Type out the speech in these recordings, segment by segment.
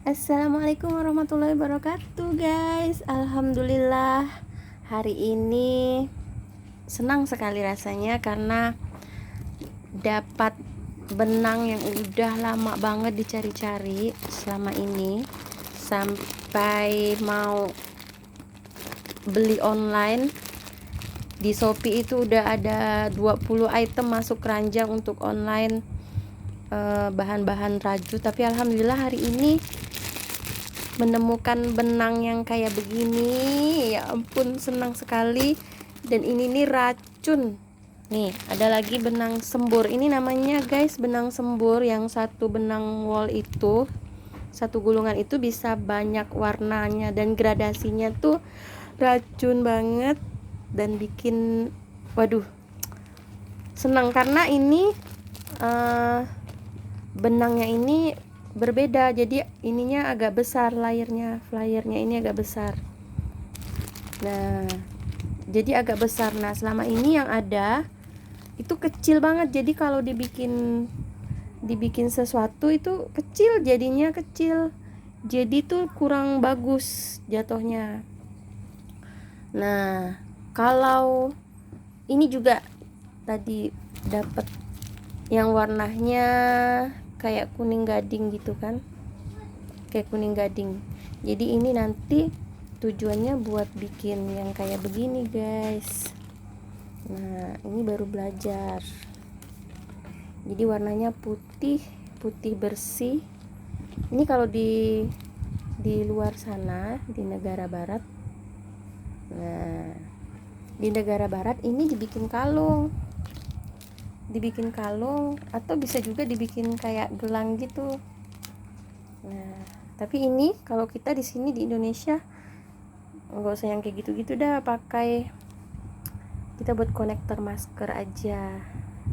Assalamualaikum warahmatullahi wabarakatuh guys. Alhamdulillah hari ini senang sekali rasanya karena dapat benang yang udah lama banget dicari-cari selama ini. Sampai mau beli online di Shopee itu udah ada 20 item masuk keranjang untuk online, bahan-bahan raju. Tapi alhamdulillah hari ini menemukan benang yang kayak begini. Ya ampun, senang sekali. Dan ini nih racun. Nih ada lagi benang sembur. Ini namanya guys benang sembur. Yang satu benang wol itu, satu gulungan itu bisa banyak warnanya dan gradasinya tuh racun banget. Dan bikin waduh senang karena ini benangnya ini berbeda, jadi ininya agak besar, flyernya ini agak besar. Nah jadi agak besar. Nah selama ini yang ada itu kecil banget, jadi kalau dibikin sesuatu itu kecil, jadinya kecil, jadi tuh kurang bagus jatuhnya. Nah kalau ini juga tadi dapat yang warnanya kayak kuning gading gitu kan, kayak kuning gading. Jadi ini nanti tujuannya buat bikin yang kayak begini guys. Nah ini baru belajar, jadi warnanya putih bersih. Ini kalau di luar sana, di negara barat, nah di negara barat ini dibikin kalung atau bisa juga dibikin kayak gelang gitu. Nah tapi ini kalau kita di sini di Indonesia nggak usah yang kayak gitu-gitu dah, pakai kita buat konektor masker aja.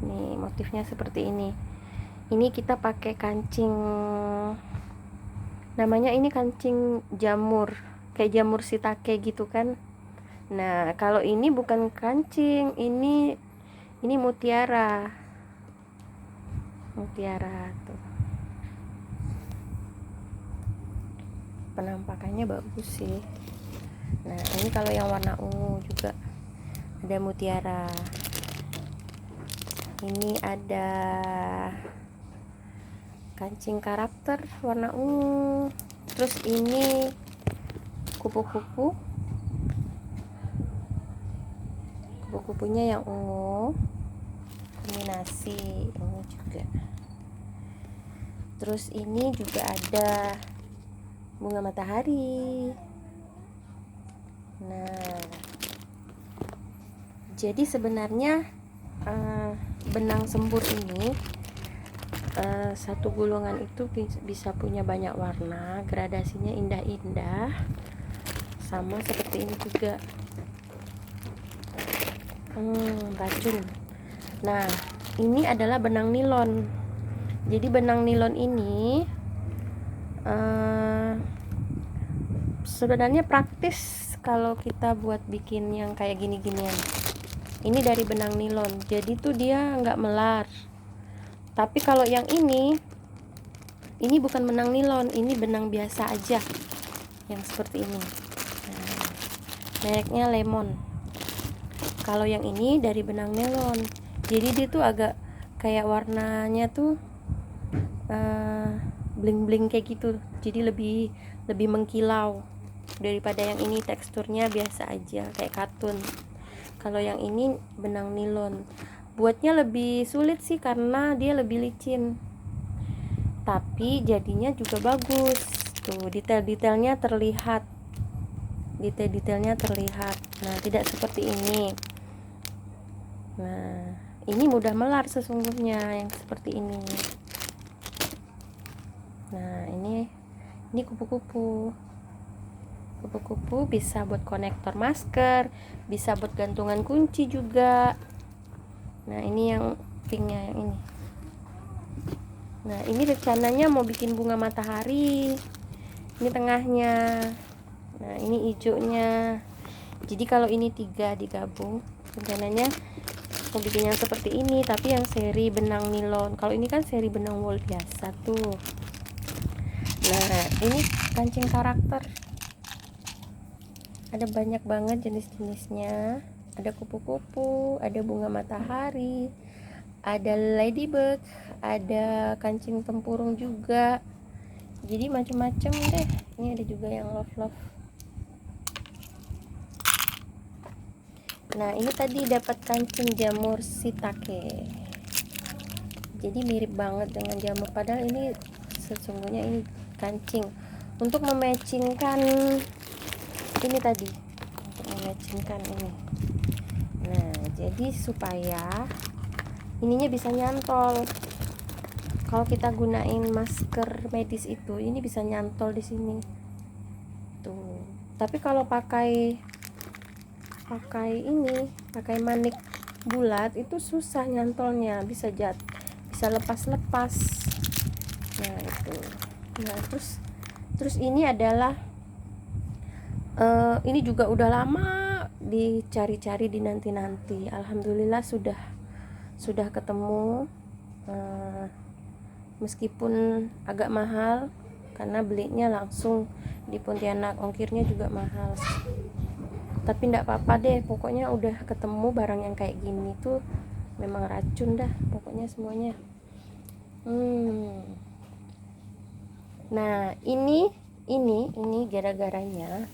Nih motifnya seperti ini. Ini kita pakai kancing, namanya ini kancing jamur, kayak jamur shiitake gitu kan. Nah kalau ini bukan kancing, ini mutiara tuh. Penampakannya bagus sih. Nah ini kalau yang warna ungu juga ada mutiara. Ini ada kancing karakter warna ungu. Terus ini kupu-kupunya yang ungu. Ini nasi ungu juga. Terus ini juga ada bunga matahari. Nah jadi sebenarnya benang sembur ini satu gulungan itu bisa punya banyak warna, gradasinya indah-indah, sama seperti ini juga. Racun. Nah ini adalah benang nilon. Jadi benang nilon ini sebenarnya praktis kalau kita buat bikin yang kayak gini-ginian. Ini dari benang nilon, jadi tuh dia nggak melar. Tapi kalau yang ini bukan benang nilon, ini benang biasa aja yang seperti ini. Nah, mereknya Lemon. Kalau yang ini dari benang nilon, jadi dia tuh agak kayak warnanya tuh bling-bling kayak gitu, jadi lebih mengkilau daripada yang ini. Teksturnya biasa aja kayak katun. Kalau yang ini benang nilon, buatnya lebih sulit sih karena dia lebih licin, tapi jadinya juga bagus. Tuh detail-detailnya terlihat. Nah tidak seperti ini. Nah ini mudah melar sesungguhnya yang seperti ini. Nah ini kupu-kupu bisa buat konektor masker, bisa buat gantungan kunci juga. Nah ini yang pinknya yang ini. Nah ini rencananya mau bikin bunga matahari, ini tengahnya. Nah ini hijaunya. Jadi kalau ini 3 digabung, rencananya mau bikin yang seperti ini, tapi yang seri benang nilon. Kalau ini kan seri benang wol biasa tuh. Nah ini kancing karakter, ada banyak banget jenis-jenisnya. Ada kupu-kupu, ada bunga matahari, ada ladybug, ada kancing tempurung juga. Jadi macam-macam deh. Ini ada juga yang love. Nah, ini tadi dapat kancing jamur shiitake. Jadi mirip banget dengan jamur, padahal ini sesungguhnya ini kancing untuk mematchingkan ini tadi, untuk mematchingkan ini. Nah, jadi supaya ininya bisa nyantol. Kalau kita gunain masker medis itu, ini bisa nyantol di sini. Tuh. Tapi kalau pakai manik bulat itu susah nyantolnya, bisa lepas-lepas. Nah, itu. Nah, terus ini adalah ini juga udah lama dicari-cari, dinanti-nanti. Alhamdulillah sudah ketemu, meskipun agak mahal karena belinya langsung di Pontianak, ongkirnya juga mahal, tapi enggak apa-apa deh, pokoknya udah ketemu barang yang kayak gini tuh memang racun dah pokoknya semuanya. Nah, ini gara-garanya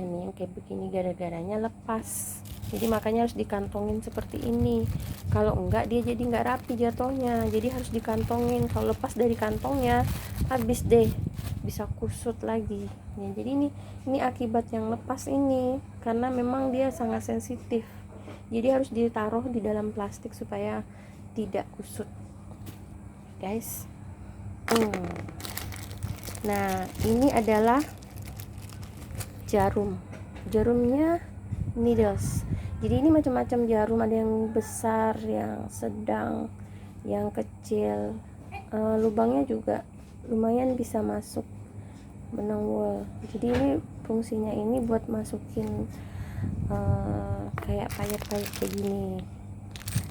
nih yang kayak begini, gara-garanya lepas. Jadi makanya harus dikantongin seperti ini. Kalau enggak dia jadi enggak rapi jatuhnya. Jadi harus dikantongin. Kalau lepas dari kantongnya habis deh, bisa kusut lagi. Ya, jadi ini akibat yang lepas ini, karena memang dia sangat sensitif. Jadi harus ditaruh di dalam plastik supaya tidak kusut, guys. Nah, ini adalah jarumnya needles. Jadi ini macam-macam jarum, ada yang besar, yang sedang, yang kecil. Lubangnya juga lumayan bisa masuk benang wool. Jadi ini fungsinya ini buat masukin kayak payet-payet kayak gini.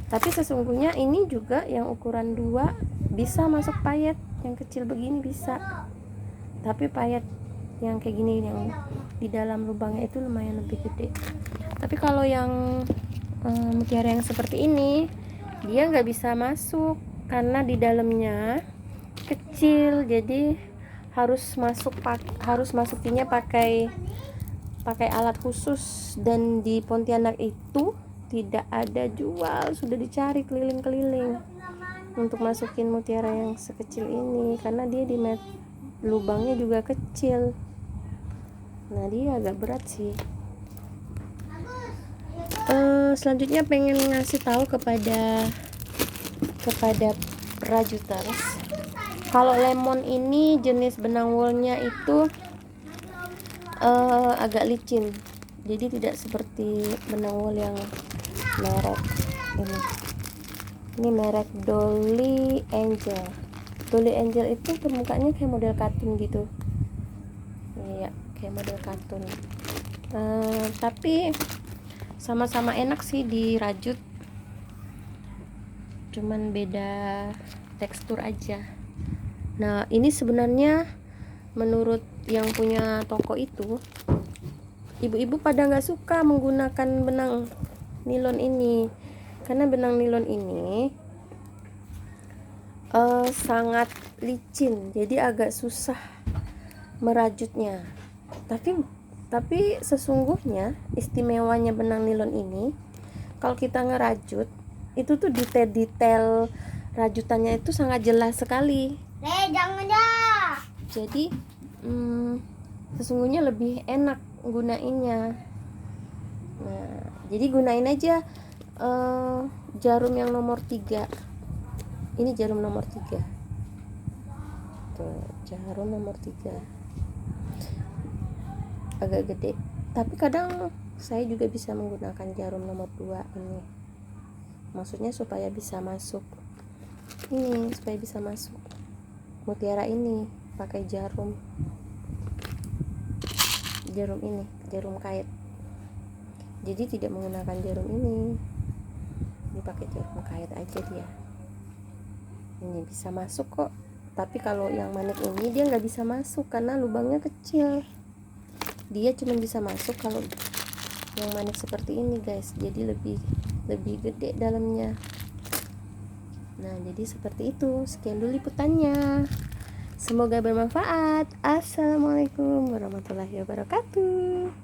Tapi sesungguhnya ini juga yang ukuran 2 bisa masuk payet, yang kecil begini bisa. Tapi payet yang kayak gini yang di dalam lubangnya itu lumayan lebih gede. Tapi kalau yang mutiara yang seperti ini, dia nggak bisa masuk karena di dalamnya kecil. Jadi harus masukinnya pakai alat khusus, dan di Pontianak itu tidak ada jual, sudah dicari keliling-keliling untuk masukin mutiara yang sekecil ini, karena dia lubangnya juga kecil. Nah, dia agak berat sih. Selanjutnya pengen ngasih tahu kepada rajuters, kalau lemon ini jenis benang woolnya itu agak licin, jadi tidak seperti benang wool yang merek ini merek Dolly Angel itu permukaannya kayak model kartun gitu. Iya, kayak model kartun. Tapi sama-sama enak sih dirajut, cuman beda tekstur aja. Nah, ini sebenarnya menurut yang punya toko itu, ibu-ibu pada nggak suka menggunakan benang nilon ini, karena benang nilon ini sangat licin, jadi agak susah merajutnya. Tapi sesungguhnya istimewanya benang nilon ini, kalau kita ngerajut itu tuh detail-detail rajutannya itu sangat jelas sekali. Jangan dah. Jadi sesungguhnya lebih enak gunainnya. Nah, jadi gunain aja jarum yang nomor 3. Ini jarum nomor 3. Tuh, jarum nomor 3. Agak gede, tapi kadang saya juga bisa menggunakan jarum nomor 2 ini. Maksudnya supaya bisa masuk mutiara ini pakai jarum ini, jarum kait. Jadi tidak menggunakan jarum ini pakai jarum kait aja dia. Ini bisa masuk kok. Tapi kalau yang manik ini dia nggak bisa masuk karena lubangnya kecil. Dia cuma bisa masuk kalau yang manik seperti ini guys, jadi lebih gede dalamnya. Nah jadi seperti itu. Sekian dulu liputannya, semoga bermanfaat. Assalamualaikum warahmatullahi wabarakatuh.